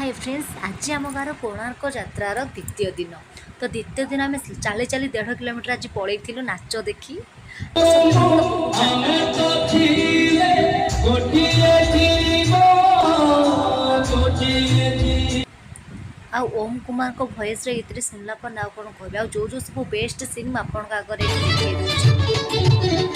Hi friends, आज आम गाँव कोणार्क यात्रार द्वितीय दिन। तो द्वितीय दिन आम चली चली 1.5 किलोमीटर आज पलैलु नाच देखी। तो आ ओम कुमार को भॉइस रे इतने शुणला पर ना कौन कह जो जो सब बेस्ट सीन आप आगे देखिए।